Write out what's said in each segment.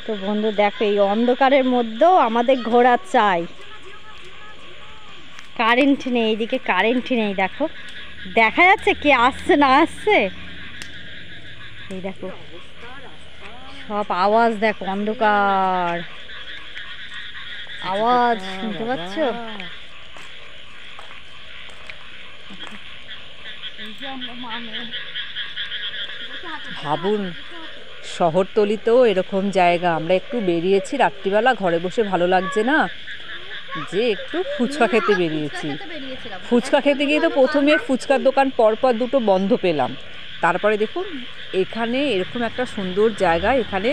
তো বন্ধু দেখো, এই অন্ধকারের মধ্যেও আমাদের ঘোরা চাই। কারেন্ট নেই, এইদিকে কারেন্ট নেই। দেখো দেখা যাচ্ছে কে আসছে না আসছে। এই দেখো সব আওয়াজ, দেখো অন্ধকার আওয়াজ শুনতে পাচ্ছ? ভাবুন, শহরতলিতেও এরকম জায়গা। আমরা একটু বেরিয়েছি রাত্রিবেলা, ঘরে বসে ভালো লাগছে না, যে একটু ফুচকা খেতে বেরিয়েছি। ফুচকা খেতে গিয়ে তো প্রথমে ফুচকার দোকান পরপর দুটো বন্ধ পেলাম। তারপরে দেখুন এখানে এরকম একটা সুন্দর জায়গা, এখানে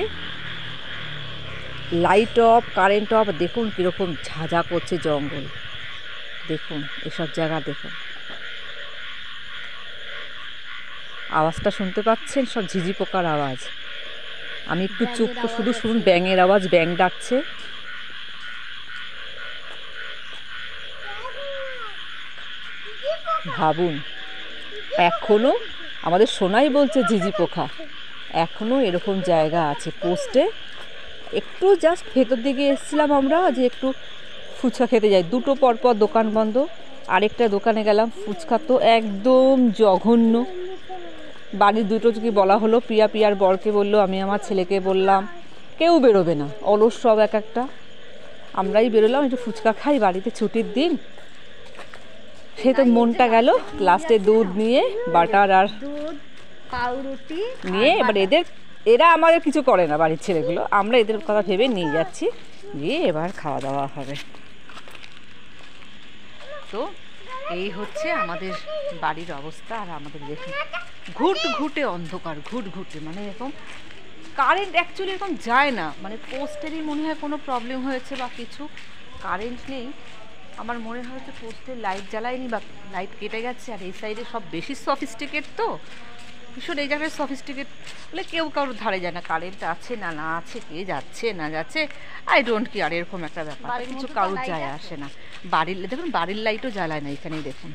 লাইট অফ, কারেন্ট অফ। দেখুন কীরকম ঝাঁঝা করছে জঙ্গল। দেখুন এসব জায়গা দেখুন, আওয়াজটা শুনতে পাচ্ছেন? সব ঝিঝি পোকার আওয়াজ। আমি একটু চুপ, শুধু শুনুন ব্যাঙের আওয়াজ, ব্যাঙ ডাকছে। ভাবুন, এখনো আমাদের সোনাই বলছে ঝিঝি পোকা, এখনো এরকম জায়গা আছে। পোস্টে একটু জাস্ট ভেতর দিকে এসেছিলাম আমরা, যে একটু ফুচকা খেতে যাই, দুটো পরপর দোকান বন্ধ। আরেকটা দোকানে গেলাম, ফুচকা তো একদম জঘন্য। বাড়ির দুটো কি বলা হলো, পিয়ার বরকে বললো, আমি আমার ছেলেকে বললাম, কেউ বেরোবে না, অলস সব এক একটা। আমরাই বেরোলাম একটু ফুচকা খাই, বাড়িতে ছুটির দিন। সে তো মনটা গেল। লাস্টে দুধ নিয়ে, বাটার আর পাউরুটি নিয়ে, এবার এরা আমাদের কিছু করে না, বাড়ির ছেলেগুলো, আমরা এদের কথা ভেবে নিয়ে যাচ্ছি, গিয়ে এবার খাওয়া দাওয়া হবে। তো এই হচ্ছে আমাদের বাড়ির অবস্থা। আর আমাদের দেখুন ঘুটঘুটে অন্ধকার, ঘুটঘুটে, মানে এরকম কারেন্ট অ্যাকচুয়ালি এরকম যায় না, মানে পোস্টেরই মনে হয় কোনো প্রবলেম হয়েছে বা কিছু, কারেন্ট নেই। আমার মনে হয়েছে পোস্টের লাইট জ্বালায়নি বা লাইট কেটে গেছে। আর এই সাইডে সব বেশি সফিস্টিকেট, তো ভীষণ এই জায়গায় সফিস্টিকেট বলে কেউ কারোর ধারে যায় না, কারেন্ট আছে না না আছে, কে যাচ্ছে না যাচ্ছে, আই ডোন্ট কেয়ার, এরকম একটা ব্যাপার, কিছু কারোর যায় আসে না। বাড়ির দেখুন, বাড়ির লাইটও জ্বালায় না, এখানেই দেখুন।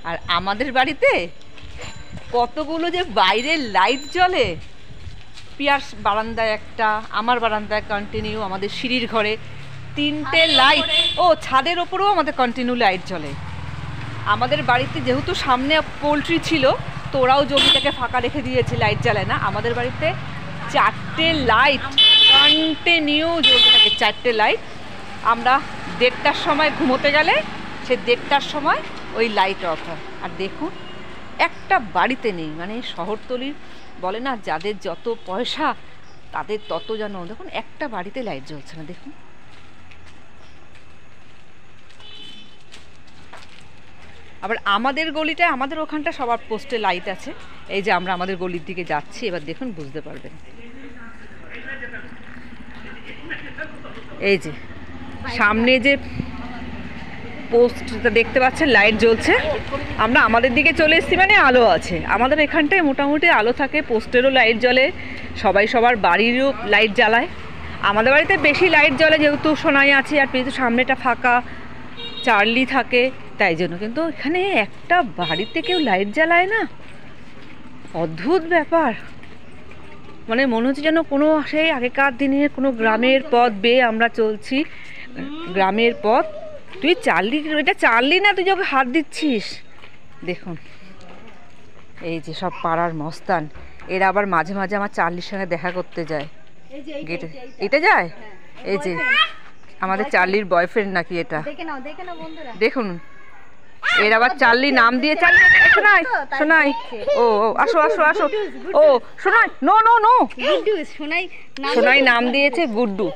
আর আমাদের বাড়িতে কতগুলো যে বাইরের লাইট জ্বলে, পিয়ার বারান্দায় একটা, আমার বারান্দায় কন্টিনিউ, আমাদের সিঁড়ির ঘরে 3টে লাইট, ও ছাদের ওপরেও আমাদের কন্টিনিউ লাইট জ্বলে। আমাদের বাড়িতে যেহেতু সামনে পোলট্রি ছিল, তো ওরাও জমিটাকে ফাঁকা রেখে দিয়েছে, লাইট জ্বালায় না। আমাদের বাড়িতে 4টে লাইট কন্টিনিউ জ্বলতে থাকে, 4টে লাইট। আমরা 1:30টার সময় ঘুমোতে গেলে সে 1:30টার সময় ওই লাইট অফ হয়। আর দেখুন একটা বাড়িতে নেই, মানে শহরতলির বলে না, যাদের যত পয়সা তাদের তত যেন, দেখুন একটা বাড়িতে লাইট জ্বলছে না। দেখুন আবার আমাদের গলিটায়, আমাদের ওখানটা সবার পোস্টে লাইট আছে। এই যে আমরা আমাদের গলির দিকে যাচ্ছি, এবার দেখুন বুঝতে পারবেন। এই যে সামনে যে পোস্টটা দেখতে পাচ্ছেন, লাইট জ্বলছে। আমরা আমাদের দিকে চলে এসেছি, মানে আলো আছে আমাদের এখানটায়, মোটামুটি আলো থাকে, পোস্টেরও লাইট জ্বলে, সবাই সবার বাড়িরও লাইট জ্বালায়। আমাদের বাড়িতে বেশি লাইট জ্বলে যেহেতু সোনাই আছে, আর যেহেতু সামনেটা ফাঁকা, চার্লি থাকে, তাই জন্য। কিন্তু এখানে একটা বাড়িতে কেউ লাইট জ্বালায় না, অদ্ভুত ব্যাপার। মানে মনে হচ্ছে যেন কোনো সেই আগেকার দিনের কোনো গ্রামের পথ বেয়ে আমরা চলছি, গ্রামের পথ। তুই চার্লি, এটা চার্লি না, তুই যখন হাত দিচ্ছিস। দেখুন এই যে সব পাড়ার মস্তান, এরা আবার মাঝে মাঝে আমার চার্লির সঙ্গে দেখা করতে যায় গেটে। এটা যায়, এই যে আমাদের চার্লির বয়ফ্রেন্ড নাকি এটা, দেখুন। এর আবার চার্লি নাম দিয়ে, চার্লি শোনাই শোনাই, ও আসো আসো আসো, ও শোনাই, নো নো নো, শোনাই নাম দিয়েছে গুড্ডু।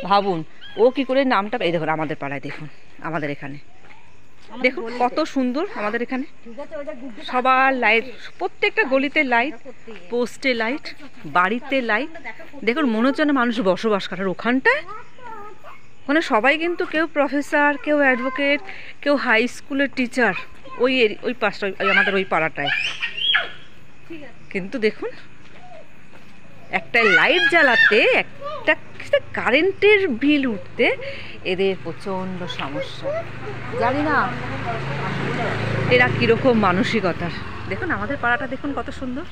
ভাবুন ও কি করে নামটা, এই দেখুন আমাদের পাড়ায়, দেখুন আমাদের এখানে, দেখুন কত সুন্দর আমাদের এখানে সবার লাইট, প্রত্যেকটা গলিতে লাইট, পোস্টে লাইট, বাড়িতে লাইট। দেখুন মনে হচ্ছে না মানুষ বসবাস করে ওখানটায়। মানে সবাই কিন্তু, কেউ প্রফেসর, কেউ অ্যাডভোকেট, কেউ হাই স্কুলের টিচার, ওই পাশটা, আমাদের ওই পাড়াটায়। কিন্তু দেখুন একটা লাইট জ্বালাতে একটা কারেন্টের বিল উঠতে এদের প্রচণ্ড সমস্যা। জানি না এরা কীরকম মানসিকতার। দেখুন আমাদের পাড়াটা দেখুন কত সুন্দর।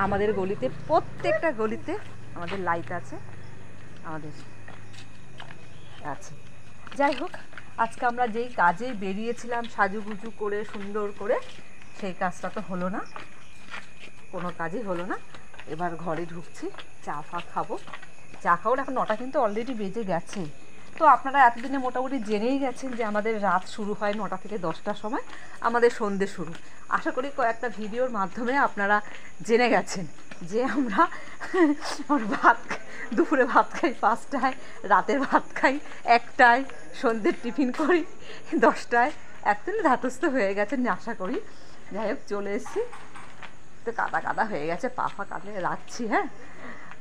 আমাদের গলিতে, প্রত্যেকটা গলিতে আমাদের লাইট আছে, আমাদের আছে। যাই হোক, আজকে আমরা যেই কাজে বেরিয়েছিলাম সাজুগুজু করে সুন্দর করে, সেই কাজটা তো হলো না, কোনো কাজই হলো না। এবার ঘরে ঢুকছি, চা ফা খাবো। চা খাওয়ার এখন 9টা কিন্তু অলরেডি বেজে গেছে। তো আপনারা এতদিনে মোটামুটি জেনেই গেছেন যে আমাদের রাত শুরু হয় 9টা থেকে 10টার সময়, আমাদের সন্ধ্যে শুরু। আশা করি কয়েকটা ভিডিওর মাধ্যমে আপনারা জেনে গেছেন যে আমরা দুপুরে ভাত খাই 5টায়, রাতের ভাত খাই 1টায়, সন্ধ্যের টিফিন করি 10টায়। একদিন ধাতস্থ হয়ে গেছেন আশা করি। যাই হোক, চলে এসেছি, তো কাদা কাদা হয়ে গেছে, পা ফা কাটলে রাখছি। হ্যাঁ,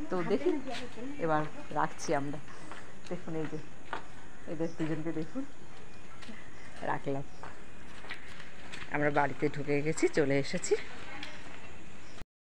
তো দেখি এবার রাখছি আমরা। দেখুন এই যে এদের দুজনকে দেখুন, রাখলাম। আমরা বাড়িতে ঢুকে গেছি, চলে এসেছি।